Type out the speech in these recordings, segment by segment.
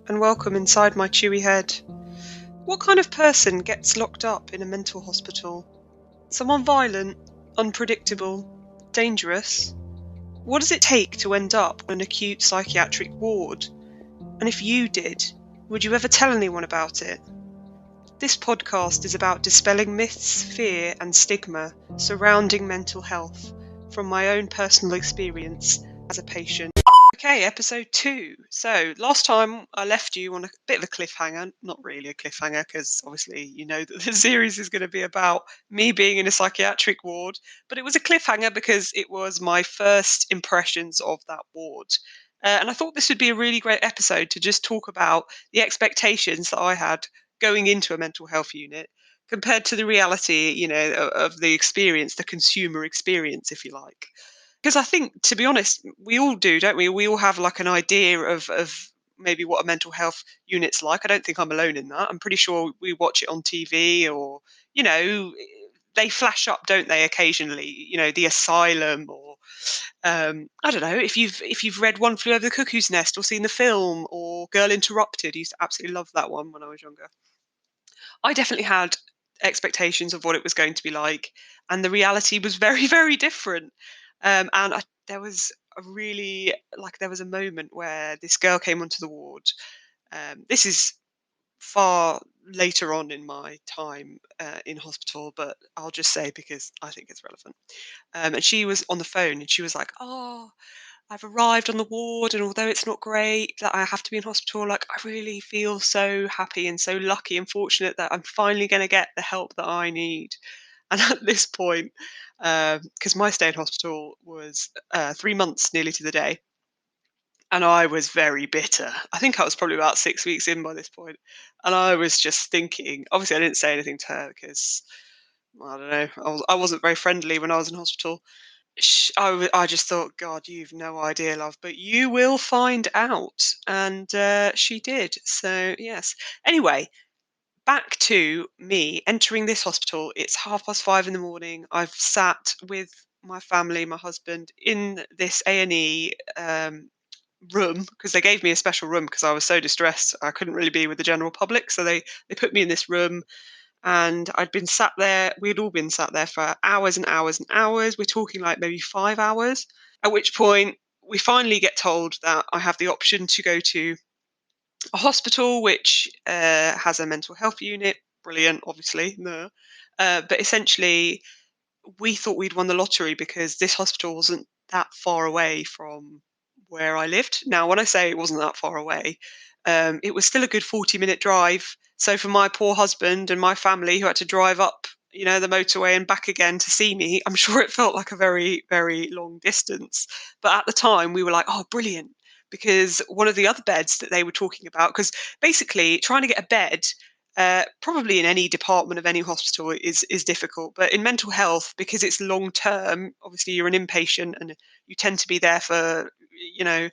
and welcome inside my chewy head. What kind of person gets locked up in a mental hospital? Someone violent, unpredictable, dangerous? What does it take to end up on an acute psychiatric ward? And if you did, would you ever tell anyone about it? This podcast is about dispelling myths, fear, and stigma surrounding mental health from my own personal experience as a patient. Okay, episode 2. So, last time I left you on a bit of a cliffhanger. Not really a cliffhanger, because obviously you know that the series is going to be about me being in a psychiatric ward. But it was a cliffhanger because it was my first impressions of that ward. And I thought this would be a really great episode to just talk about the expectations that I had going into a mental health unit compared to the reality, of the experience, the consumer experience, if you like. Because I think, to be honest, we all do, don't we? We all have like an idea of maybe what a mental health unit's like. I don't think I'm alone in that. I'm pretty sure we watch it on TV or, you know, they flash up, don't they, occasionally, the asylum or I don't know, if you've read One Flew Over the Cuckoo's Nest or seen the film or Girl Interrupted. I used to absolutely love that one when I was younger. I definitely had expectations of what it was going to be like, and the reality was very, very different. There was there was a moment where this girl came onto the ward. This is far later on in my time in hospital, but I'll just say because I think it's relevant. And she was on the phone and she was like, "Oh, I've arrived on the ward, and although it's not great that I have to be in hospital, like I really feel so happy and so lucky and fortunate that I'm finally going to get the help that I need." And at this point, because my stay in hospital was 3 months nearly to the day, and I was very bitter. I think I was probably about 6 weeks in by this point, and I was just thinking. Obviously, I didn't say anything to her because I don't know. I wasn't very friendly when I was in hospital. I just thought, God, you've no idea, love, but you will find out. And she did. So, yes. Anyway, back to me entering this hospital. It's 5:30 in the morning. I've sat with my family, my husband, in this A&E room because they gave me a special room because I was so distressed. I couldn't really be with the general public. So they put me in this room and I'd been sat there. We'd all been sat there for hours and hours and hours. We're talking like maybe 5 hours. At which point, we finally get told that I have the option to go to a hospital which has a mental health unit. Brilliant, obviously. No. But essentially, we thought we'd won the lottery because this hospital wasn't that far away from where I lived. Now, when I say it wasn't that far away, it was still a good 40-minute drive. So for my poor husband and my family who had to drive up, the motorway and back again to see me, I'm sure it felt like a very, very long distance. But at the time, we were like, oh, brilliant. Because one of the other beds that they were talking about, because basically trying to get a bed probably in any department of any hospital is difficult, but in mental health, because it's long term, obviously you're an inpatient and you tend to be there for you know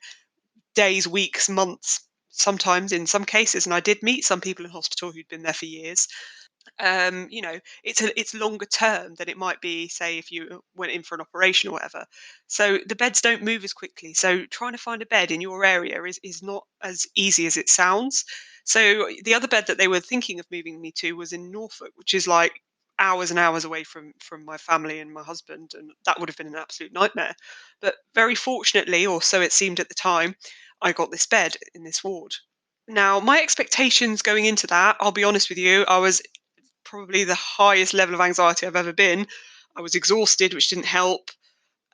days, weeks, months, sometimes in some cases. And I did meet some people in hospital who'd been there for years. It's longer term than it might be, say, if you went in for an operation or whatever. So the beds don't move as quickly. So trying to find a bed in your area is not as easy as it sounds. So the other bed that they were thinking of moving me to was in Norfolk, which is like hours and hours away from my family and my husband, and that would have been an absolute nightmare. But very fortunately, or so it seemed at the time, I got this bed in this ward. Now, my expectations going into that, I'll be honest with you, I was probably the highest level of anxiety I've ever been. I was exhausted, which didn't help.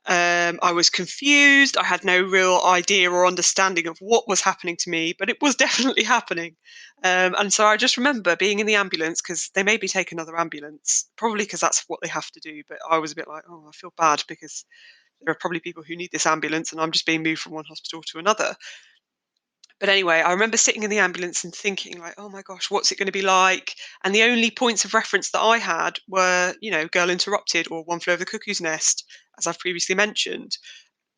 I was confused. I had no real idea or understanding of what was happening to me, but it was definitely happening. And so I just remember being in the ambulance because they made me take another ambulance, probably because that's what they have to do. But I was a bit like, oh, I feel bad because there are probably people who need this ambulance and I'm just being moved from one hospital to another. But anyway, I remember sitting in the ambulance and thinking like, "Oh my gosh, what's it going to be like?" And the only points of reference that I had were, Girl Interrupted or One Flew Over the Cuckoo's Nest, as I've previously mentioned.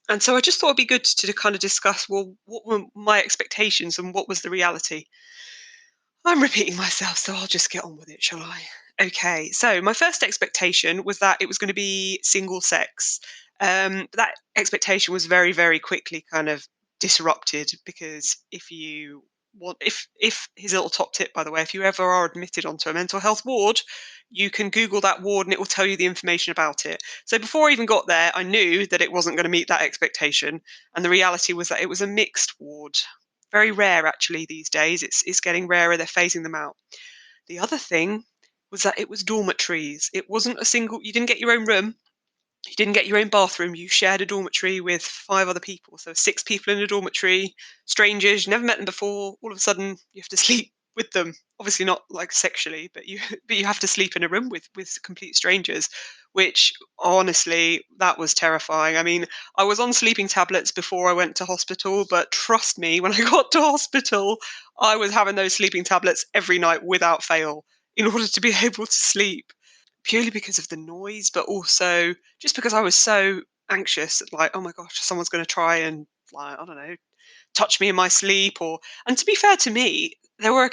And so I just thought it'd be good to kind of discuss, well, what were my expectations and what was the reality? I'm repeating myself, so I'll just get on with it, shall I? Okay, so my first expectation was that it was going to be single sex. That expectation was very, very quickly kind of disrupted because if you if his little top tip, by the way, if you ever are admitted onto a mental health ward, you can Google that ward and it will tell you the information about it. So before I even got there, I knew that it wasn't going to meet that expectation, and the reality was that it was a mixed ward. Very rare, actually, these days. It's getting rarer. They're phasing them out. The other thing was that it was dormitories. It wasn't a single. You didn't get your own room. You didn't get your own bathroom. You shared a dormitory with 5 other people. So 6 people in a dormitory, strangers, you never met them before. All of a sudden, you have to sleep with them. Obviously not like sexually, but you but you have to sleep in a room with complete strangers, which honestly, that was terrifying. I mean, I was on sleeping tablets before I went to hospital, but trust me, when I got to hospital, I was having those sleeping tablets every night without fail in order to be able to sleep, purely because of the noise, but also just because I was so anxious, like, oh my gosh, someone's going to try and, like, I don't know, touch me in my sleep. Or, and to be fair to me, there were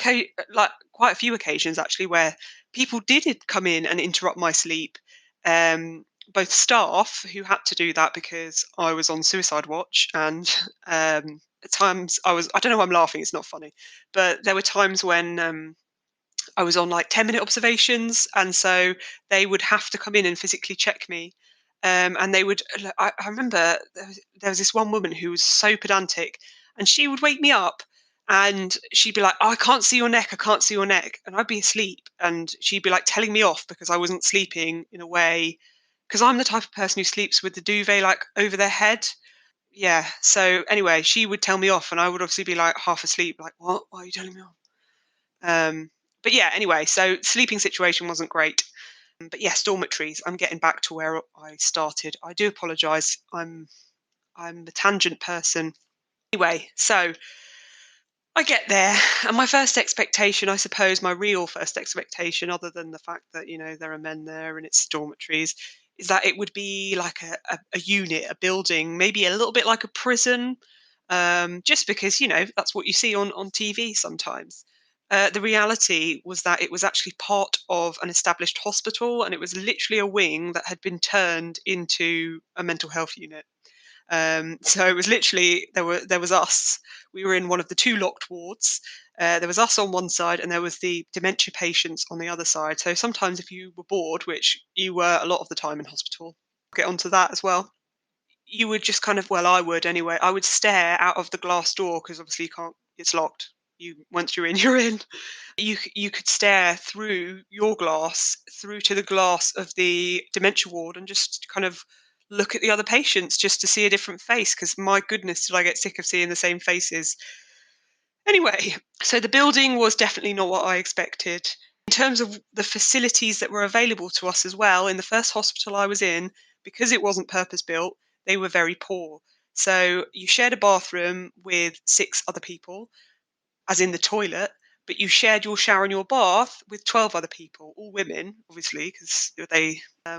like quite a few occasions actually where people did come in and interrupt my sleep. Both staff who had to do that because I was on suicide watch, and at times I don't know why I'm laughing, it's not funny, but there were times when I was on like 10-minute observations, and so they would have to come in and physically check me. And they would, I remember there was this one woman who was so pedantic, and she would wake me up and she'd be like, oh, I can't see your neck, I can't see your neck. And I'd be asleep, and she'd be like telling me off because I wasn't sleeping in a way, because I'm the type of person who sleeps with the duvet like over their head. Yeah. So anyway, she would tell me off, and I would obviously be like half asleep, like, what? Why are you telling me off? Um, but yeah, anyway, so sleeping situation wasn't great. But yes, dormitories. I'm getting back to where I started. I do apologise. I'm a tangent person. Anyway, so I get there, and my first expectation, I suppose, my real first expectation, other than the fact that there are men there and it's dormitories, is that it would be like a unit, a building, maybe a little bit like a prison, just because that's what you see on TV sometimes. The reality was that it was actually part of an established hospital, and it was literally a wing that had been turned into a mental health unit. So it was literally, there was us. We were in one of the 2 locked wards. There was us on one side, and there was the dementia patients on the other side. So sometimes, if you were bored, which you were a lot of the time in hospital, I'll get onto that as well. You would just kind of, well, I would anyway. I would stare out of the glass door because obviously you can't. It's locked. Once you're in, you're in. You could stare through your glass through to the glass of the dementia ward and just kind of look at the other patients just to see a different face, because my goodness, did I get sick of seeing the same faces. Anyway, so the building was definitely not what I expected. In terms of the facilities that were available to us as well, in the first hospital I was in, because it wasn't purpose built, they were very poor. So you shared a bathroom with 6 other people, as in the toilet, but you shared your shower and your bath with 12 other people, all women, obviously, because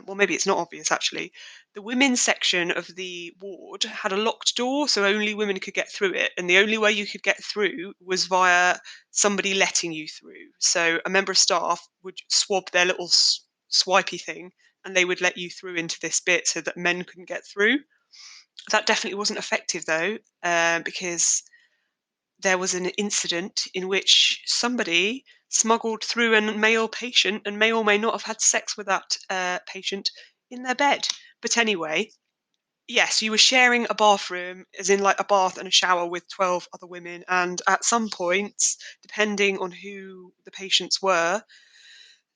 well, maybe it's not obvious actually. The women's section of the ward had a locked door, so only women could get through it. And the only way you could get through was via somebody letting you through. So a member of staff would swab their little swipey thing, and they would let you through into this bit so that men couldn't get through. That definitely wasn't effective though, because there was an incident in which somebody smuggled through a male patient and may or may not have had sex with that patient in their bed. But anyway, yes, you were sharing a bathroom, as in like a bath and a shower with 12 other women. And at some points, depending on who the patients were,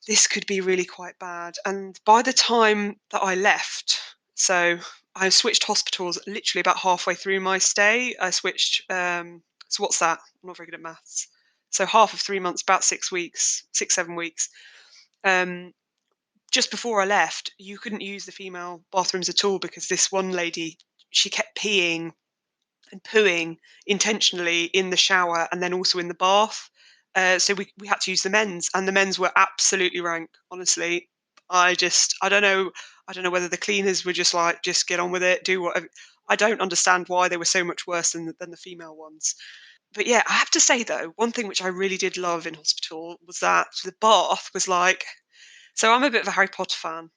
this could be really quite bad. And by the time that I left, so I switched hospitals literally about halfway through my stay. I switched, so what's that? I'm not very good at maths. So half of 3 months, about 6 weeks, 6, 7 weeks. Um, just before I left, you couldn't use the female bathrooms at all because this one lady, she kept peeing and pooing intentionally in the shower and then also in the bath. So we had to use the men's, and the men's were absolutely rank. Honestly, I don't know whether the cleaners were just like, just get on with it, do whatever. I don't understand why they were so much worse than the female ones. But yeah, I have to say though, one thing which I really did love in hospital was that the bath was like. So I'm a bit of a Harry Potter fan,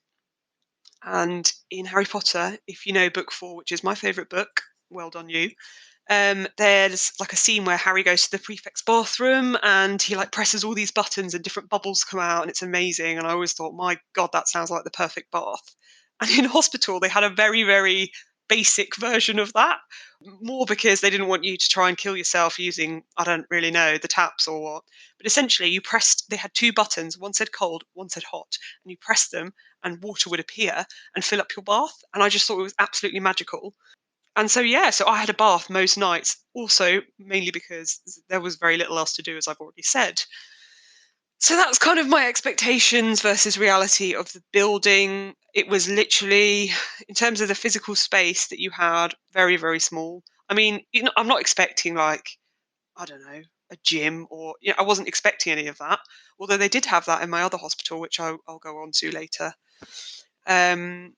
and in Harry Potter, if you know book 4, which is my favourite book, well done you. There's like a scene where Harry goes to the prefect's bathroom and he like presses all these buttons and different bubbles come out and it's amazing. And I always thought, my God, that sounds like the perfect bath. And in hospital, they had a very, very basic version of that, more because they didn't want you to try and kill yourself using, I don't really know, the taps or what. But essentially, they had two buttons, one said cold, one said hot, and you pressed them and water would appear and fill up your bath. And I just thought it was absolutely magical. And so, yeah, so I had a bath most nights, also mainly because there was very little else to do, as I've already said. So that's kind of my expectations versus reality of the building. It was literally, in terms of the physical space that you had, very, very small. I mean, I'm not expecting like, I don't know, a gym or, I wasn't expecting any of that. Although they did have that in my other hospital, which I'll go on to later. Um,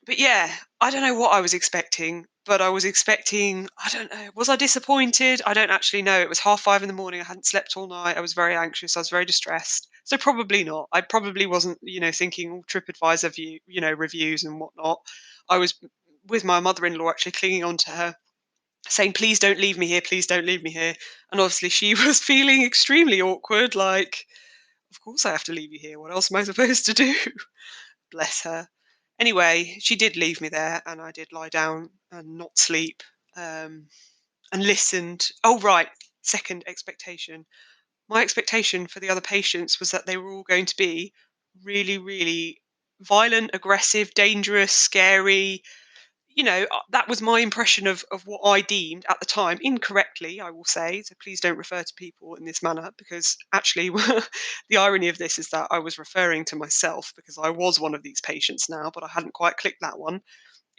but yeah, I don't know what I was expecting, but I was expecting, I don't know, was I disappointed? I don't actually know. It was 5:30 in the morning. I hadn't slept all night. I was very anxious. I was very distressed. So probably not. I probably wasn't, thinking all TripAdvisor reviews and whatnot. I was with my mother-in-law actually clinging on to her, saying, please don't leave me here. Please don't leave me here. And obviously she was feeling extremely awkward. Like, of course I have to leave you here. What else am I supposed to do? Bless her. Anyway, she did leave me there, and I did lie down and not sleep, and listened. Oh, right. Second expectation. My expectation for the other patients was that they were all going to be really, really violent, aggressive, dangerous, scary. That was my impression of what I deemed at the time, incorrectly, I will say. So please don't refer to people in this manner, because actually, the irony of this is that I was referring to myself because I was one of these patients now, but I hadn't quite clicked that one.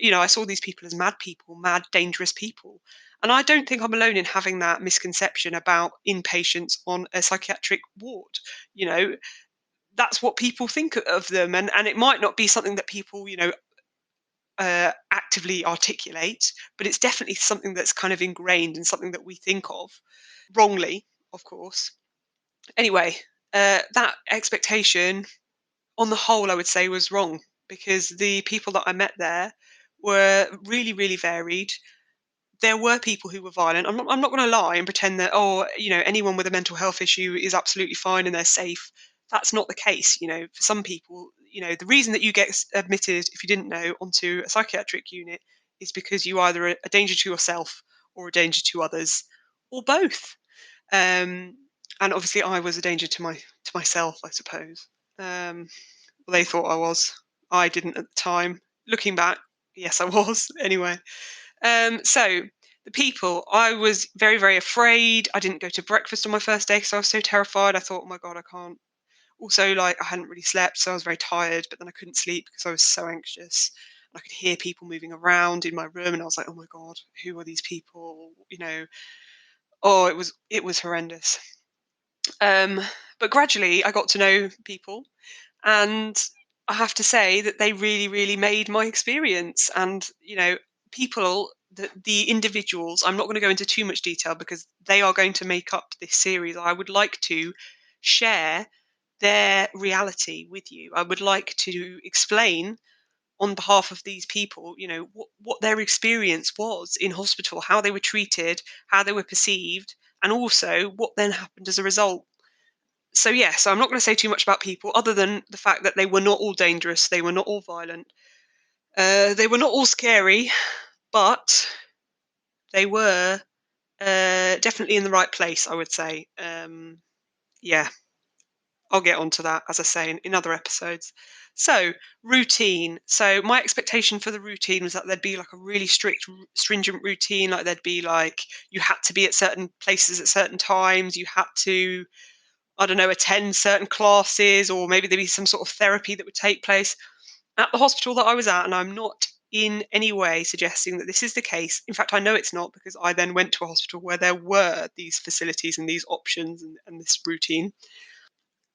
I saw these people as mad people, mad, dangerous people. And I don't think I'm alone in having that misconception about inpatients on a psychiatric ward. You know, that's what people think of them. And it might not be something that people, actively articulate, but it's definitely something that's kind of ingrained and something that we think of wrongly, of course. Anyway, that expectation, on the whole, I would say was wrong, because the people that I met there were really, really varied. There were people who were violent. I'm not going to lie and pretend that, oh, anyone with a mental health issue is absolutely fine and they're safe. That's not the case. For some people, the reason that you get admitted, if you didn't know, onto a psychiatric unit is because you either are a danger to yourself or a danger to others, or both. Um, and obviously, I was a danger to myself, I suppose. Well, they thought I was. I didn't at the time. Looking back, yes, I was. Anyway, so the people, I was very, very afraid. I didn't go to breakfast on my first day because I was so terrified. I thought, oh my God, I can't. Also, like, I hadn't really slept, so I was very tired, but then I couldn't sleep because I was so anxious. And I could hear people moving around in my room, and I was like, oh my God, who are these people? Oh, it was horrendous. Um, but gradually, I got to know people, and I have to say that they really, really made my experience. And, people, the individuals, I'm not going to go into too much detail because they are going to make up this series. I would like to share their reality with you. I would like to explain on behalf of these people, what their experience was in hospital, how they were treated, how they were perceived, and also what then happened as a result. So yeah, so I'm not going to say too much about people other than the fact that they were not all dangerous, they were not all violent, they were not all scary, but they were definitely in the right place, I would say. Yeah, I'll get onto that, as I say, in other episodes. So, routine. So, my expectation for the routine was that there'd be like a really strict, stringent routine. Like, there'd be like, you had to be at certain places at certain times, you had to, I don't know, attend certain classes, or maybe there'd be some sort of therapy that would take place at the hospital that I was at. And I'm not in any way suggesting that this is the case. In fact, I know it's not, because I then went to a hospital where there were these facilities and these options and this routine.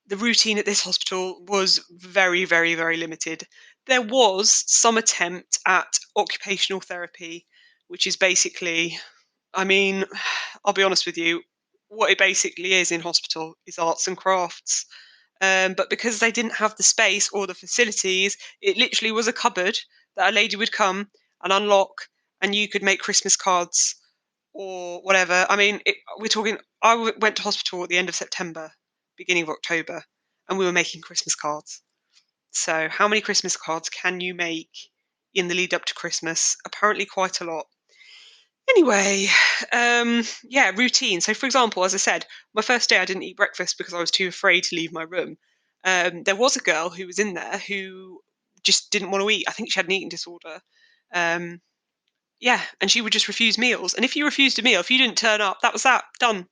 The routine at this hospital was very, very, very limited. There was some attempt at occupational therapy, which is basically, I mean, I'll be honest with you, what it basically is in hospital is arts and crafts. But because they didn't have the space or the facilities, it literally was a cupboard that a lady would come and unlock, and you could make Christmas cards or whatever. I mean, we're talking. Went to hospital at the end of September, beginning of October, and we were making Christmas cards. So, how many Christmas cards can you make in the lead up to Christmas? Apparently, quite a lot. Anyway, yeah, routine. So, for example, as I said, my first day I didn't eat breakfast because I was too afraid to leave my room. There was a girl who was in there who just didn't want to eat. I think she had an eating disorder. Um, yeah, and she would just refuse meals. And if you refused a meal, if you didn't turn up, that was that, done.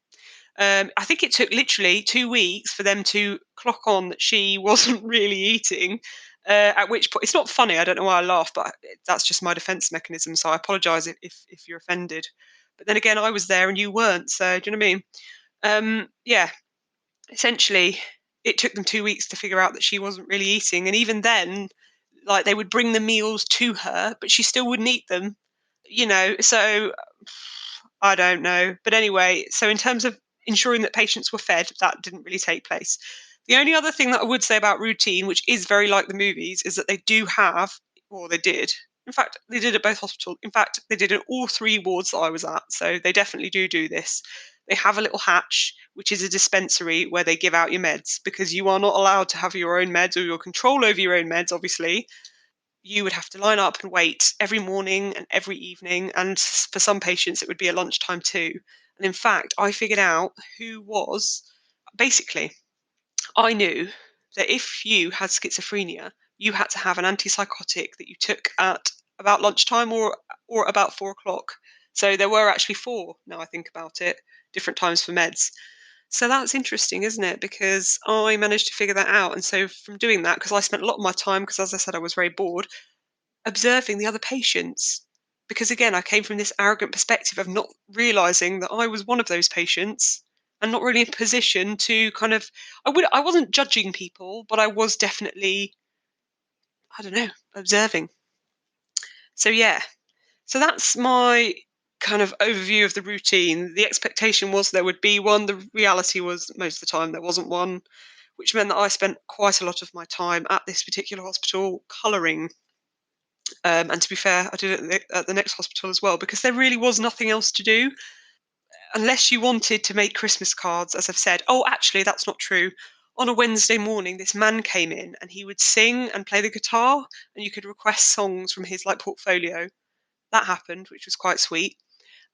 I think it took literally 2 weeks for them to clock on that she wasn't really eating. At which point, it's not funny. I don't know why I laugh, but that's just my defense mechanism. So I apologise if you're offended. But then again, I was there and you weren't. So do you know what I mean? Yeah. Essentially, it took them 2 weeks to figure out that she wasn't really eating, and even then, like they would bring the meals to her, but she still wouldn't eat them. So I don't know. But anyway, so in terms of ensuring that patients were fed, that didn't really take place. The only other thing that I would say about routine, which is very like the movies, is that they do have, or they did. In fact, they did at both hospitals. In fact, they did in all three wards that I was at. So they definitely do this. They have a little hatch, which is a dispensary where they give out your meds because you are not allowed to have your own meds or your control over your own meds, obviously. You would have to line up and wait every morning and every evening. And for some patients, it would be at lunchtime too. And in fact, I figured out who was basically, I knew that if you had schizophrenia, you had to have an antipsychotic that you took at about lunchtime or about 4 o'clock. So there were actually four, now I think about it, different times for meds. So that's interesting, isn't it? Because I managed to figure that out. And so from doing that, because I spent a lot of my time, because as I said, I was very bored, observing the other patients. Because again, I came from this arrogant perspective of not realizing that I was one of those patients and not really in a position to kind of I wasn't judging people, but I was definitely, I don't know, observing. So yeah. So that's my kind of overview of the routine. The expectation was there would be one. The reality was most of the time there wasn't one, which meant that I spent quite a lot of my time at this particular hospital colouring. And to be fair, I did it at the next hospital as well because there really was nothing else to do unless you wanted to make Christmas cards, as I've said. Oh, actually, that's not true. On a Wednesday morning, this man came in and he would sing and play the guitar, and you could request songs from his like portfolio. That happened, which was quite sweet.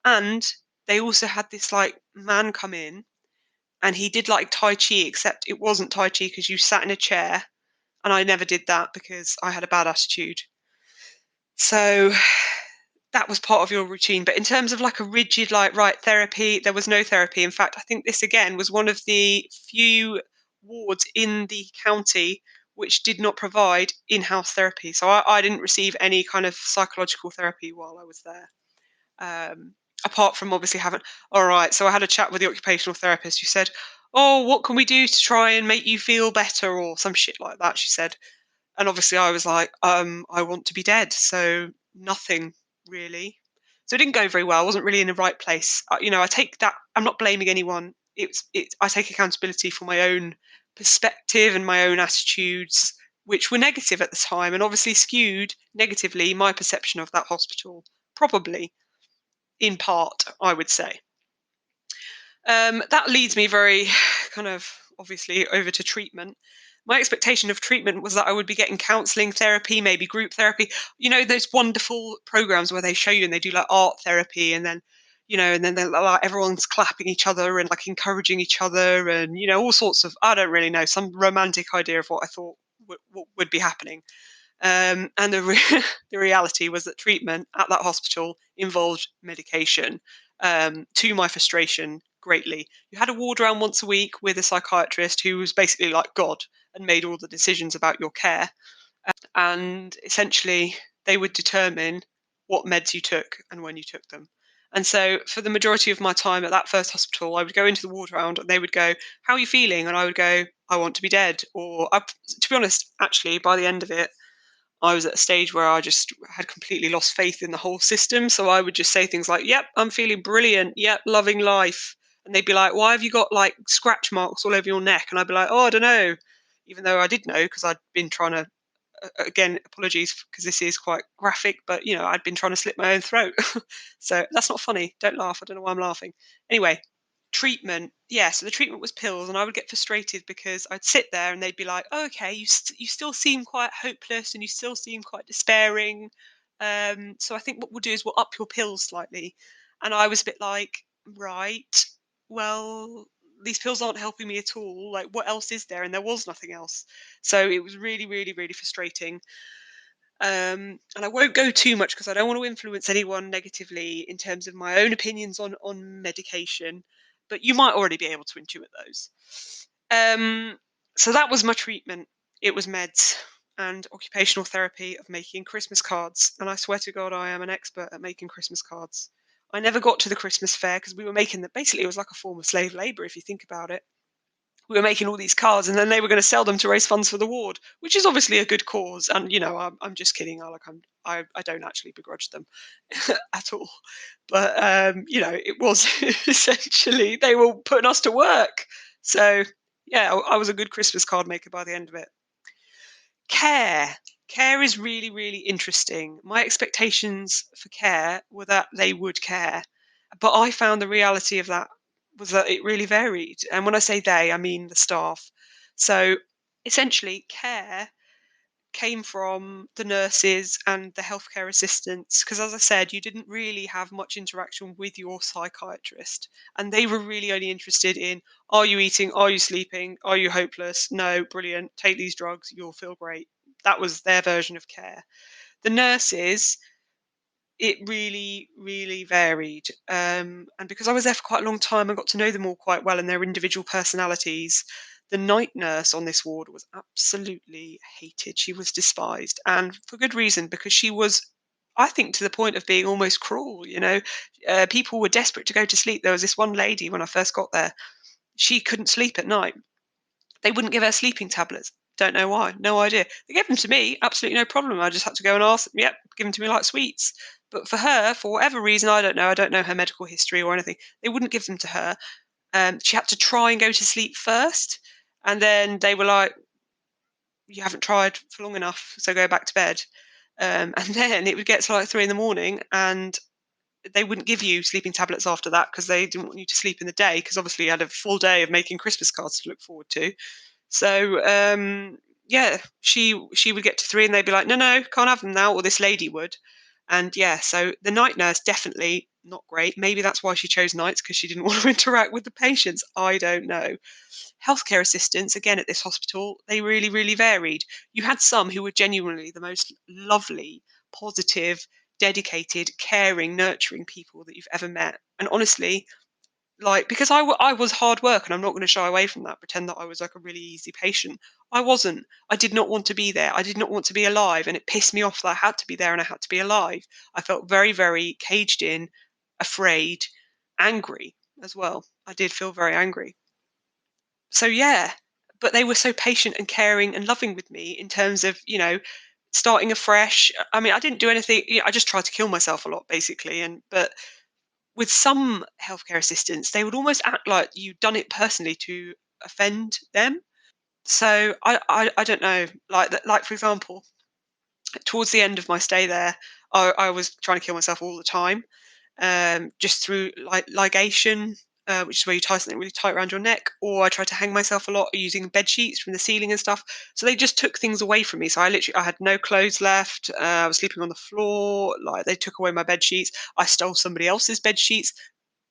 And they also had this like man come in and he did like Tai Chi, except it wasn't Tai Chi because you sat in a chair. And I never did that because I had a bad attitude. So that was part of your routine. But in terms of like a rigid, like, right, therapy, there was no therapy. In fact, I think this again was one of the few wards in the county which did not provide in house therapy. So I didn't receive any kind of psychological therapy while I was there. Apart from obviously having, all right, so I had a chat with the occupational therapist who said, oh, what can we do to try and make you feel better or some shit like that, she said. And obviously I was like, I want to be dead. So nothing really. So it didn't go very well. I wasn't really in the right place. I take that. I'm not blaming anyone. I take accountability for my own perspective and my own attitudes, which were negative at the time, and obviously skewed negatively my perception of that hospital. Probably in part, I would say. That leads me very kind of obviously over to treatment. My expectation of treatment was that I would be getting counseling therapy, maybe group therapy. Those wonderful programs where they show you and they do like art therapy and then, and then they're like everyone's clapping each other and like encouraging each other and, all sorts of, I don't really know, some romantic idea of what I thought would be happening. And the reality was that treatment at that hospital involved medication, to my frustration greatly. You had a ward round once a week with a psychiatrist who was basically like God and made all the decisions about your care. And essentially, they would determine what meds you took and when you took them. And so, for the majority of my time at that first hospital, I would go into the ward round and they would go, how are you feeling? And I would go, I want to be dead. To be honest, actually, by the end of it, I was at a stage where I just had completely lost faith in the whole system. So I would just say things like, yep, I'm feeling brilliant. Yep, loving life. And they'd be like, why have you got like scratch marks all over your neck? And I'd be like, oh, I don't know. Even though I did know because I'd been trying to again, apologies because this is quite graphic, but I'd been trying to slit my own throat. So that's not funny. Don't laugh. I don't know why I'm laughing. Anyway, treatment. Yeah, so the treatment was pills, and I would get frustrated because I'd sit there and they'd be like, "Oh, okay, you still seem quite hopeless and you still seem quite despairing. So I think what we'll do is we'll up your pills slightly." And I was a bit like, "Right, well, these pills aren't helping me at all. Like, what else is there?" And there was nothing else. So it was really, really, really frustrating. And I won't go too much because I don't want to influence anyone negatively in terms of my own opinions on medication, but you might already be able to intuit those. Um, so that was my treatment. It was meds and occupational therapy of making Christmas cards. And I swear to God, I am an expert at making Christmas cards. I never got to the Christmas fair because we were making that. Basically, it was like a form of slave labor if you think about it. We were making all these cards and then they were going to sell them to raise funds for the ward, which is obviously a good cause. And I'm just kidding. I don't actually begrudge them at all. But it was essentially they were putting us to work. So yeah, I was a good Christmas card maker by the end of it. Care. Care is really, really interesting. My expectations for care were that they would care, but I found the reality of that was that it really varied. And when I say they, I mean the staff. So essentially, care came from the nurses and the healthcare assistants because, as I said, you didn't really have much interaction with your psychiatrist, and they were really only interested in, are you eating, are you sleeping, are you hopeless? No, brilliant, take these drugs, you'll feel great. That was their version of care. The nurses, it really, really varied. And because I was there for quite a long time and got to know them all quite well and their individual personalities, the night nurse on this ward was absolutely hated. She was despised, and for good reason, because she was, I think, to the point of being almost cruel. People were desperate to go to sleep. There was this one lady when I first got there, she couldn't sleep at night. They wouldn't give her sleeping tablets. Don't know why. No idea. They gave them to me. Absolutely no problem. I just had to go and ask them. Yep, give them to me like sweets. But for her, for whatever reason, I don't know. I don't know her medical history or anything. They wouldn't give them to her. She had to try and go to sleep first, and then they were like, "You haven't tried for long enough, so go back to bed." And then it would get to like 3 in the morning, and they wouldn't give you sleeping tablets after that because they didn't want you to sleep in the day because obviously you had a full day of making Christmas cards to look forward to. So yeah, she would get to 3 and they'd be like, "No, no, can't have them now," or this lady would. And yeah, so the night nurse definitely not great. Maybe that's why she chose nights because she didn't want to interact with the patients. I don't know. Healthcare assistants, again at this hospital, they really, really varied. You had some who were genuinely the most lovely, positive, dedicated, caring, nurturing people that you've ever met. And honestly, like, because I was hard work, and I'm not going to shy away from that, pretend that I was like a really easy patient. I wasn't. I did not want to be there. I did not want to be alive, and it pissed me off that I had to be there and I had to be alive. I felt very, very caged in, afraid, angry as well. I did feel very angry. So yeah, but they were so patient and caring and loving with me in terms of, starting afresh. I mean, I didn't do anything. I just tried to kill myself a lot, basically. And but with some healthcare assistants, they would almost act like you'd done it personally to offend them. So I don't know. Like for example, towards the end of my stay there, I was trying to kill myself all the time, just through like ligation, which is where you tie something really tight around your neck, or I tried to hang myself a lot using bed sheets from the ceiling and stuff. So they just took things away from me. So I had no clothes left. I was sleeping on the floor. Like they took away my bed sheets. I stole somebody else's bed sheets.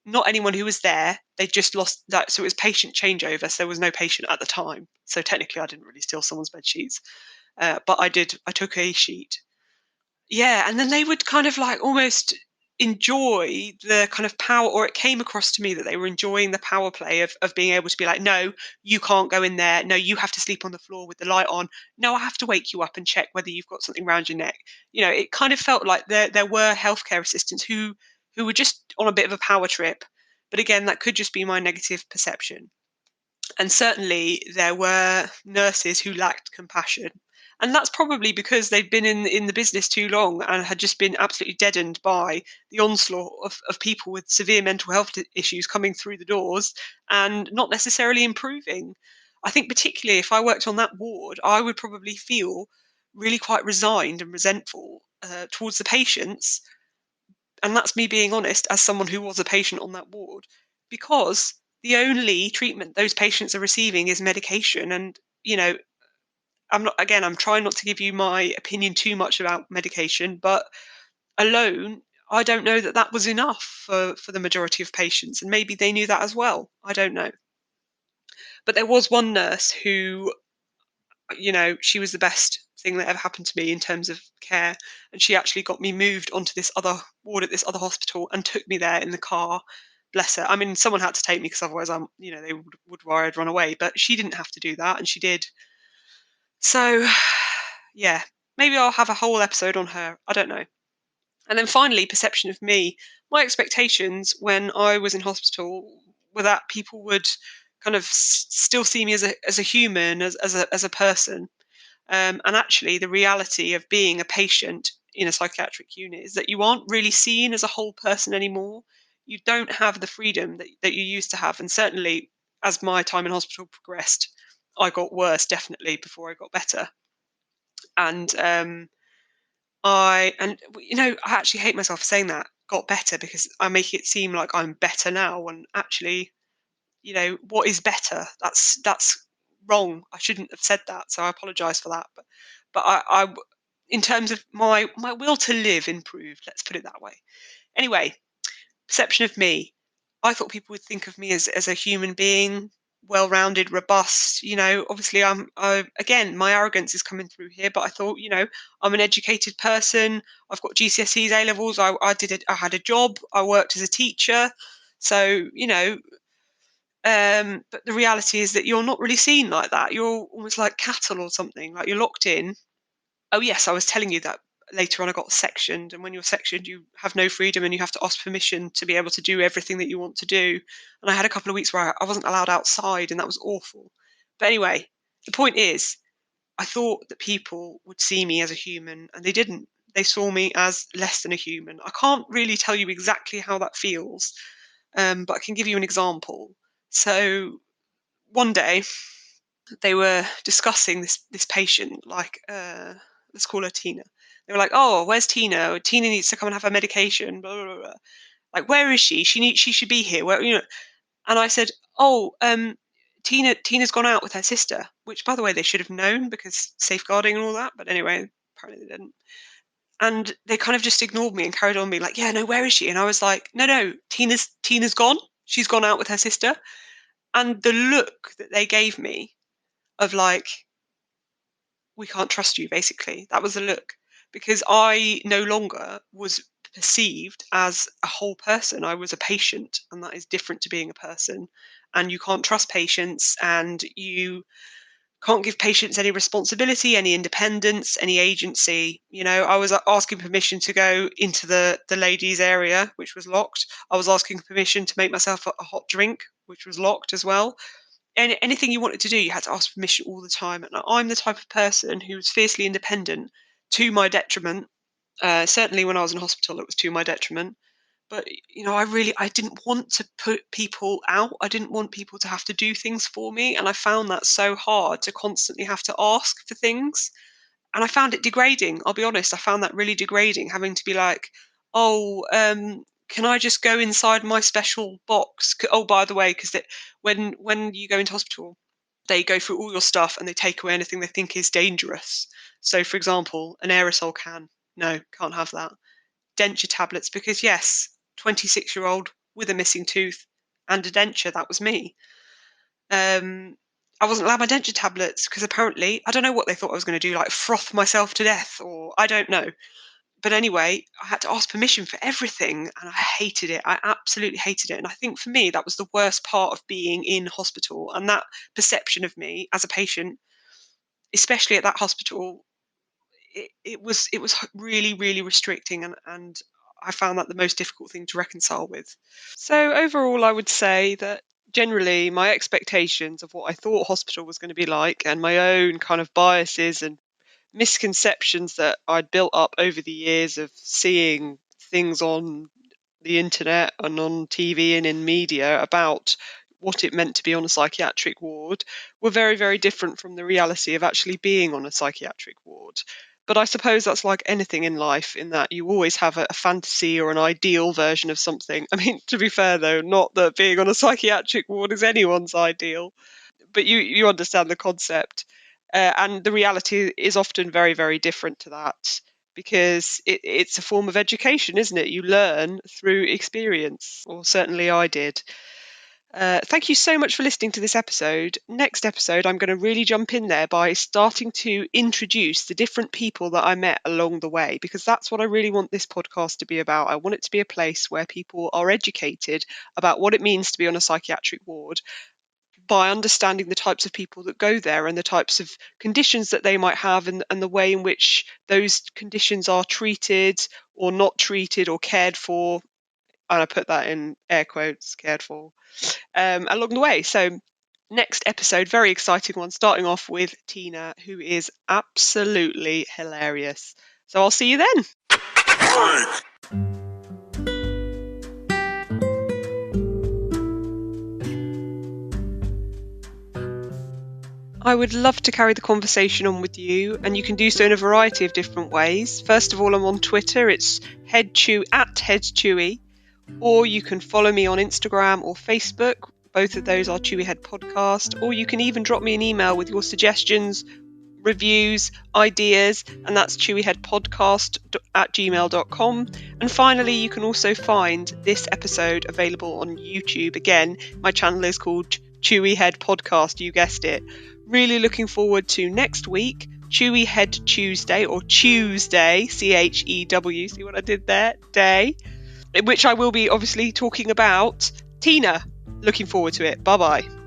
Not anyone who was there. They just lost that. So it was patient changeover. So there was no patient at the time. So technically, I didn't really steal someone's bed sheets, but I did. I took a sheet. Yeah, and then they would kind of like almost enjoy the kind of power, or it came across to me that they were enjoying the power play of being able to be like, no, you can't go in there. No, you have to sleep on the floor with the light on. No, I have to wake you up and check whether you've got something around your neck. It kind of felt like there were healthcare assistants who were just on a bit of a power trip. But again, that could just be my negative perception. And certainly there were nurses who lacked compassion. And that's probably because they'd been in the business too long and had just been absolutely deadened by the onslaught of people with severe mental health issues coming through the doors and not necessarily improving. I think particularly if I worked on that ward, I would probably feel really quite resigned and resentful towards the patients. And that's me being honest as someone who was a patient on that ward, because the only treatment those patients are receiving is medication. And, I'm trying not to give you my opinion too much about medication, but alone, I don't know that that was enough for the majority of patients. And maybe they knew that as well. I don't know. But there was one nurse who, she was the best thing that ever happened to me in terms of care. And she actually got me moved onto this other ward at this other hospital and took me there in the car. Bless her. I mean, someone had to take me because otherwise they would worry I'd run away. But she didn't have to do that, and she did. So, yeah, maybe I'll have a whole episode on her. I don't know. And then finally, perception of me. My expectations when I was in hospital were that people would kind of still see me as a human, as a person. And actually, the reality of being a patient in a psychiatric unit is that you aren't really seen as a whole person anymore. You don't have the freedom that you used to have. And certainly, as my time in hospital progressed, I got worse definitely before I got better. And I actually hate myself for saying that, got better, because I make it seem like I'm better now. And actually, what is better? That's wrong. I shouldn't have said that, so I apologize for that. But in terms of my will to live, improved. Let's put it that way. Anyway, perception of me. I thought people would think of me as a human being, well-rounded, robust. Obviously, again, my arrogance is coming through here, but I thought, I'm an educated person. I've got GCSEs, A levels. I did it. I had a job. I worked as a teacher. So, but the reality is that you're not really seen like that. You're almost like cattle or something, like you're locked in. Oh, yes, I was telling you that later on I got sectioned. And when you're sectioned, you have no freedom and you have to ask permission to be able to do everything that you want to do. And I had a couple of weeks where I wasn't allowed outside, and that was awful. But anyway, the point is, I thought that people would see me as a human, and they didn't. They saw me as less than a human. I can't really tell you exactly how that feels, but I can give you an example. So one day they were discussing this patient, like, let's call her Tina. They were like, "Oh, where's Tina? Tina needs to come and have her medication." Blah, blah, blah, blah. Like, where is she? She should be here. Where? And I said, "Oh, Tina's gone out with her sister," which, by the way, they should have known because safeguarding and all that. But anyway, apparently they didn't. And they kind of just ignored me and carried on being like, "Yeah, no, where is she?" And I was like, "No, no, Tina's gone. She's gone out with her sister." And the look that they gave me of like, "We can't trust you," basically. That was the look, because I no longer was perceived as a whole person. I was a patient, and that is different to being a person. And you can't trust patients, and you can't give patients any responsibility, any independence, any agency. I was asking permission to go into the ladies' area, which was locked. I was asking permission to make myself a hot drink, which was locked as well. Anything you wanted to do, you had to ask permission all the time. And I'm the type of person who was fiercely independent, to my detriment. Certainly, when I was in hospital, it was to my detriment. But I didn't want to put people out. I didn't want people to have to do things for me, and I found that so hard to constantly have to ask for things. And I found it degrading. I'll be honest. I found that really degrading, having to be like, "Oh, can I just go inside my special box?" Oh, by the way, because when you go into hospital, they go through all your stuff and they take away anything they think is dangerous. So, for example, an aerosol can. No, can't have that. Denture tablets, because yes, 26-year-old with a missing tooth and a denture, that was me. I wasn't allowed my denture tablets because apparently, I don't know what they thought I was going to do, like froth myself to death, or I don't know. But anyway, I had to ask permission for everything, and I hated it. I absolutely hated it. And I think for me, that was the worst part of being in hospital. And that perception of me as a patient, especially at that hospital, it was really, really restricting, and I found that the most difficult thing to reconcile with. So overall, I would say that generally my expectations of what I thought hospital was going to be like, and my own kind of biases and misconceptions that I'd built up over the years of seeing things on the internet and on TV and in media about what it meant to be on a psychiatric ward were very, very different from the reality of actually being on a psychiatric ward. But I suppose that's like anything in life, in that you always have a fantasy or an ideal version of something. I mean, to be fair, though, not that being on a psychiatric ward is anyone's ideal, but you understand the concept. And the reality is often very, very different to that, because it's a form of education, isn't it? You learn through experience, or certainly I did. Thank you so much for listening to this episode. Next episode, I'm going to really jump in there by starting to introduce the different people that I met along the way, because that's what I really want this podcast to be about. I want it to be a place where people are educated about what it means to be on a psychiatric ward, by understanding the types of people that go there and the types of conditions that they might have, and the way in which those conditions are treated or not treated or cared for. And I put that in air quotes, cared for, along the way. So next episode, very exciting one, starting off with Tina, who is absolutely hilarious. So I'll see you then. I would love to carry the conversation on with you, and you can do so in a variety of different ways. First of all, I'm on Twitter. It's @HeadChewy, or you can follow me on Instagram or Facebook. Both of those are Chewy Head Podcast. Or you can even drop me an email with your suggestions, reviews, ideas, and that's chewyheadpodcast@gmail.com. And finally, you can also find this episode available on YouTube. Again, my channel is called Chewy Head Podcast, you guessed it. Really looking forward to next week, Chewy Head Tuesday, or Tuesday, CHEW, see what I did there, day, in which I will be obviously talking about Tina. Looking forward to it. Bye-bye.